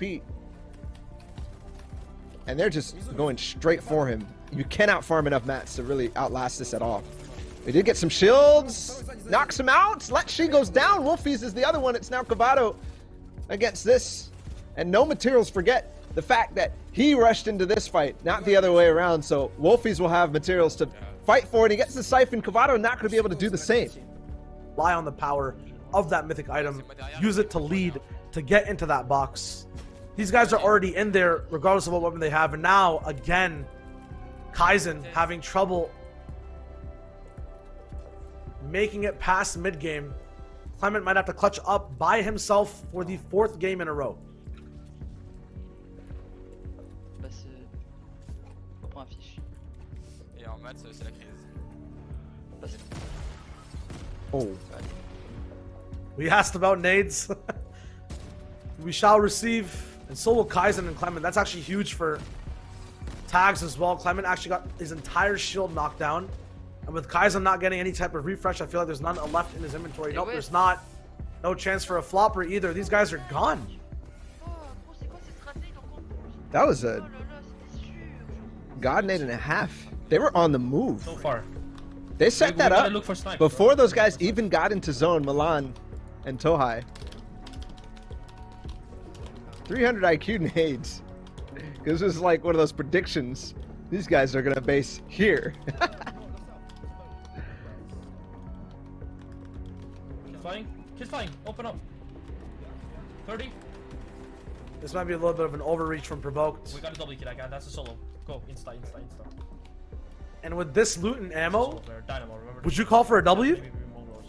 HP. And they're just going straight for him. You cannot farm enough mats to really outlast this at all. We did get some shields. Knocks him out. Letshi goes down. Wolfies is the other one. It's now Cavado against this. And no materials. Forget the fact that he rushed into this fight, not the other way around. So Wolfies will have materials to fight for it. He gets the siphon. Cavado not going to be able to do the same. Rely on the power of that mythic item. Use it to lead, to get into that box. These guys are already in there regardless of what weapon they have. And now, again, Kaizen having trouble making it past mid-game. Clement might have to clutch up by himself for the 4th game in a row. Oh. We asked about nades. We shall receive. And so will Kaizen and Clement. That's actually huge for tags as well. Clement actually got his entire shield knocked down. And with Kaizen not getting any type of refresh, I feel like there's none left in his inventory. Nope, there's not. No chance for a flopper either. These guys are gone. That was a god nade and a half. They were on the move. So far. They set that up before those guys even got into zone, Milan and Tohai. 300 IQ nades. Because this is like one of those predictions. These guys are going to base here. Kids flying. Kids flying. Open up. 30. This might be a little bit of an overreach from Provoked. We got a double kill. I got. That's a solo. Go. Insta. And with this loot and ammo, Dynamo, remember would you call for a W? Maybe or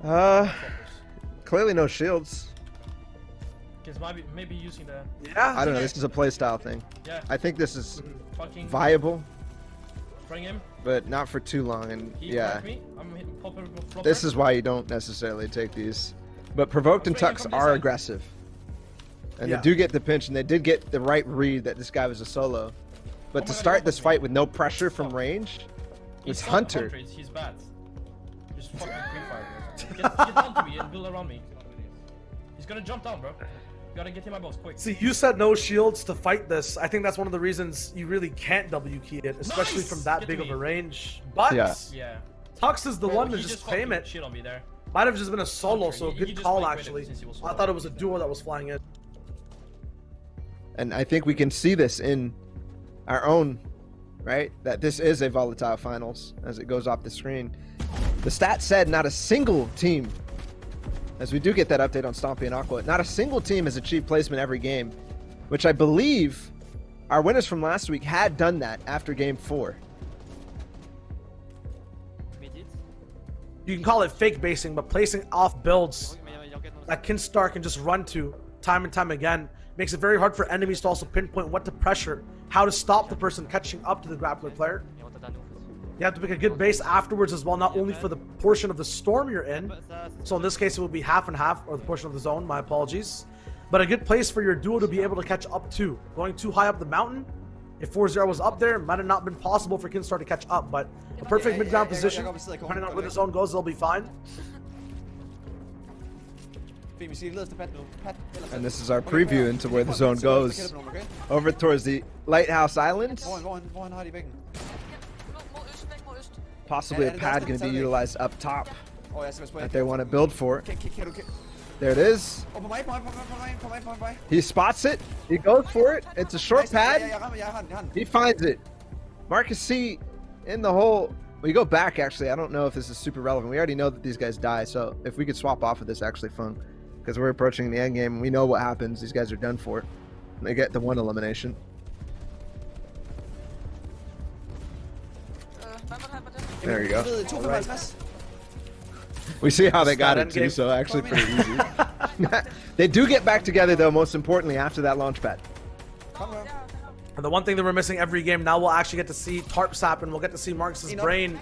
something. Clearly no shields. Kids maybe using the. Yeah. I don't know. This is a playstyle thing. Yeah. I think this is Fucking viable, bring him. but not for too long. And He yeah, me. I'm hitting popper. this is why you don't necessarily take these. But Provoked and Tux are aggressive. And Yeah. they do get the pinch, and they did get the right read that this guy was a solo. But to start this fight with no pressure from range, it's Hunter. He's bad. Just fucking free fire. Get down to me and build around me. He's gonna jump down, bro. You gotta get him my boss quick. See, you said no shields to fight this. I think that's one of the reasons you really can't W key it, especially from that big of a range. But yeah. Tux is the one to He just claim it. Shit on me there. Might have just been a solo, so He good just call played actually. since he was I thought it was a duo that was flying in. And I think we can see this in our own, right? That this is a volatile finals as it goes off the screen. The stat said not a single team, as we do get that update on Stompy and Aqua, not a single team has achieved placement every game, which I believe our winners from last week had done that after game 4. You can call it fake basing, but placing off builds that Kinstar can just run to time and time again makes it very hard for enemies to also pinpoint what to pressure, how to stop the person catching up to the grappler player. You have to make a good base afterwards as well, not only for the portion of the storm you're in, so in this case it would be half and half, or the portion of the zone, my apologies, but a good place for your duo to be able to catch up to. Going too high up the mountain, if 4-0 was up there, might have not been possible for Kinstar to catch up, but a perfect mid-ground position, depending on where the zone goes, they'll be fine. And this is our preview into where the zone goes. Over towards the Lighthouse Islands. Possibly a pad going to be utilized up top that they want to build for. There it is. He spots it. He goes for it. It's a short pad. He finds it. Marcus C in the hole. We go back, actually. I don't know if this is super relevant. We already know that these guys die, so if we could swap off of this, actually fun. Because we're approaching the end game, and we know what happens. These guys are done for. They get the 1 elimination. There you go. Right. We see how they got it too, so actually pretty easy. They do get back together, though, most importantly, after that launch pad. And the one thing that we're missing every game, now we'll actually get to see Tarp Sap, and we'll get to see Marcus's brain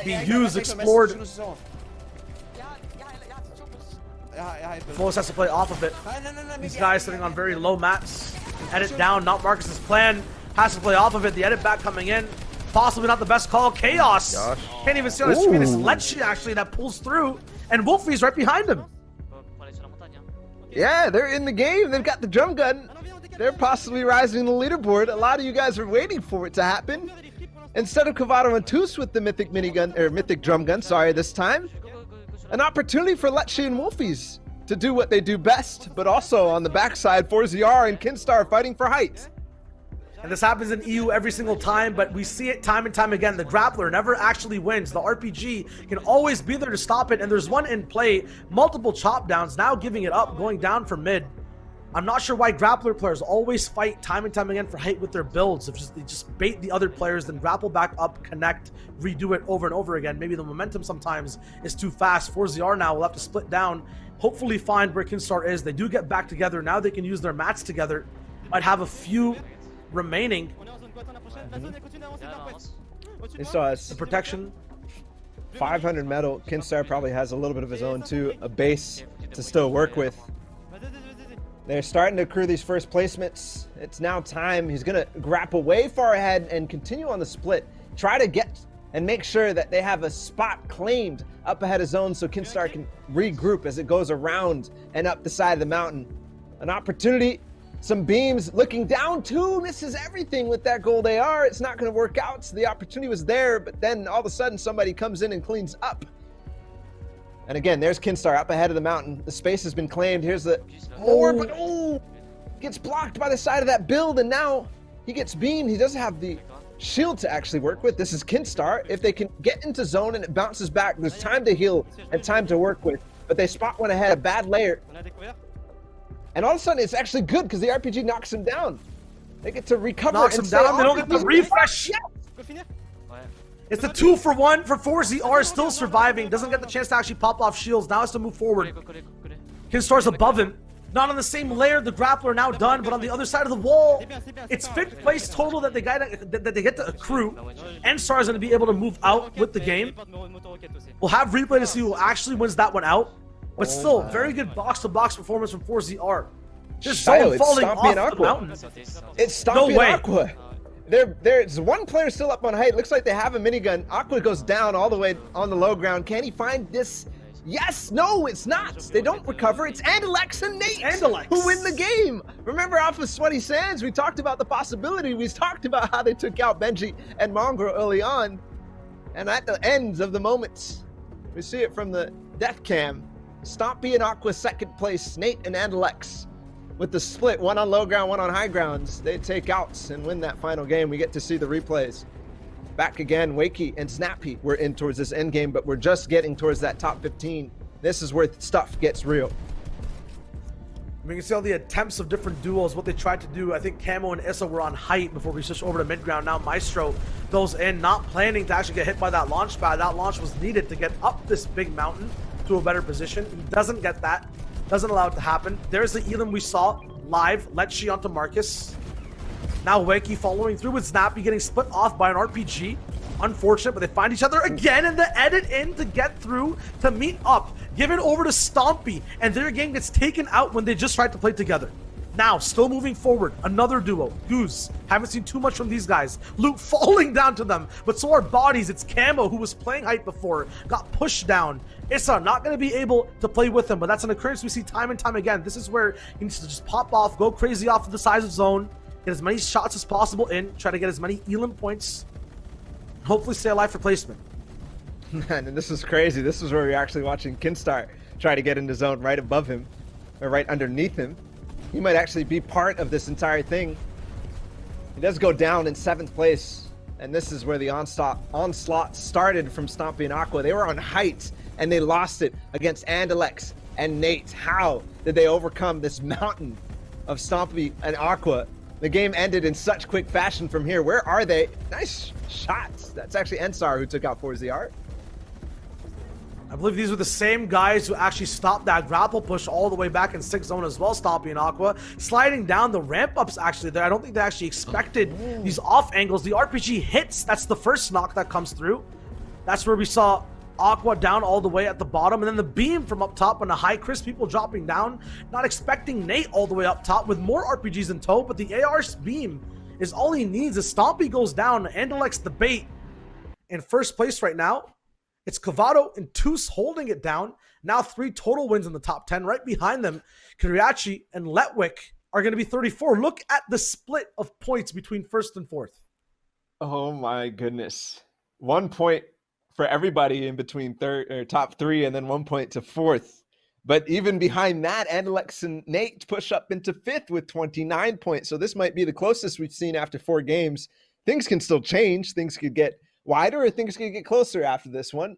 be used, explored. Flores has to play off of it. These guys sitting on very low mats. Edit down, not Marcus's plan. Has to play off of it. The edit back coming in. Possibly not the best call. Chaos. Gosh. Can't even see on his screen. It's Lecce actually that pulls through. And Wolfie's right behind him. Yeah, they're in the game. They've got the drum gun. They're possibly rising the leaderboard. A lot of you guys are waiting for it to happen. Instead of Cavado and Toos with the mythic minigun, or mythic drum gun, sorry, this time. An opportunity for Lecce and Wolfies to do what they do best, but also on the backside, 4ZR and Kinstar fighting for height. And this happens in EU every single time, but we see it time and time again. The grappler never actually wins. The RPG can always be there to stop it, and there's one in play. Multiple chop downs, now giving it up, going down for mid. I'm not sure why grappler players always fight time and time again for height with their builds. If they just bait the other players, then grapple back up, connect, redo it over and over again. Maybe the momentum sometimes is too fast. 4ZR now will have to split down, hopefully find where Kinstar is. They do get back together. Now they can use their mats together. Might have a few remaining. They saw us. The protection. 500 metal. Kinstar probably has a little bit of his own too, a base to still work with. They're starting to accrue these first placements. It's now time. He's gonna grapple way far ahead and continue on the split. Try to get and make sure that they have a spot claimed up ahead of zone so Kinstar can regroup as it goes around and up the side of the mountain. An opportunity. Some beams looking down too, misses everything with that gold AR. It's not going to work out. So the opportunity was there, but then all of a sudden somebody comes in and cleans up. And again, there's Kinstar up ahead of the mountain. The space has been claimed. Here's the more, but gets blocked by the side of that build, and now he gets beamed. He doesn't have the shield to actually work with. This is Kinstar. If they can get into zone and it bounces back, there's time to heal and time to work with. But they spot one ahead, a bad layer. And all of a sudden, it's actually good because the RPG knocks him down. They get to recover. Knocks him down. They don't get the refresh. It's a 2-for-1 for 4ZR, still surviving. Doesn't get the chance to actually pop off shields. Now has to move forward. Kinstar's above him. Not on the same layer. The grappler now done, but on the other side of the wall. It's 5th place total that they get to accrue. Enstar is going to be able to move out with the game. We'll have replay to see who actually wins that one out. But still, very good box-to-box performance from 4ZR. Just zone falling off the mountain. It's Stomping Aqua. There's one player still up on height. Looks like they have a minigun. Aqua goes down all the way on the low ground. Can he find this? Yes, no, it's not. They don't recover. It's Andalex and Nate who win the game. Remember off of Sweaty Sands, we talked about the possibility. We talked about how they took out Benji and Mongrel early on. And at the ends of the moments, we see it from the death cam. Stompy and Aqua 2nd place, Nate and Andalex. With the split, one on low ground, one on high grounds, they take outs and win that final game. We get to see the replays. Back again, Wakey and Snappy were in towards this end game, but we're just getting towards that top 15. This is where stuff gets real. We can see all the attempts of different duels, what they tried to do. I think Camo and Issa were on height before we switched over to mid ground. Now Maestro goes in, not planning to actually get hit by that launch pad. That launch was needed to get up this big mountain to a better position. He doesn't get that. Doesn't allow it to happen. There's the Elam we saw live. Lecce onto Marcus. Now Wakey following through with Snappy getting split off by an RPG. Unfortunate, but they find each other again and the edit in to get through to meet up. Given over to Stompy, and their game gets taken out when they just tried to play together. Now, still moving forward, another duo. Goose. Haven't seen too much from these guys. Loot falling down to them, but so are bodies. It's Camo, who was playing height before, got pushed down. Issa not going to be able to play with him, but that's an occurrence we see time and time again. This is where he needs to just pop off, go crazy off of the size of zone, get as many shots as possible in, try to get as many Elam points, hopefully stay alive for placement. Man, and this is crazy. This is where we're actually watching Kinstar try to get into zone right above him, or right underneath him. He might actually be part of this entire thing. He does go down in 7th place, and this is where the onslaught started from Stompy and Aqua. They were on height, and they lost it against Andalex and Nate. How did they overcome this mountain of Stompy and Aqua? The game ended in such quick fashion from here. Where are they? Nice shots. That's actually Ensar who took out 4ZR. I believe these were the same guys who actually stopped that grapple push all the way back in 6th zone as well, Stompy and Aqua. Sliding down the ramp-ups actually there. I don't think they actually expected these off angles. The RPG hits. That's the first knock that comes through. That's where we saw Aqua down all the way at the bottom. And then the beam from up top on the high. Chris, people dropping down. Not expecting Nate all the way up top with more RPGs in tow. But the AR's beam is all he needs. As Stompy goes down, Andalex the bait in 1st place right now. It's Cavado and Toos holding it down. Now 3 total wins in the top 10. Right behind them, Kiriachi and Letwick are going to be 34. Look at the split of points between first and fourth. Oh my goodness. 1 point for everybody in between top 3 and then 1 point to fourth. But even behind that, Alex and Nate push up into 5th with 29 points. So this might be the closest we've seen after 4 games. Things can still change. Things could get wider or things could get closer after this one.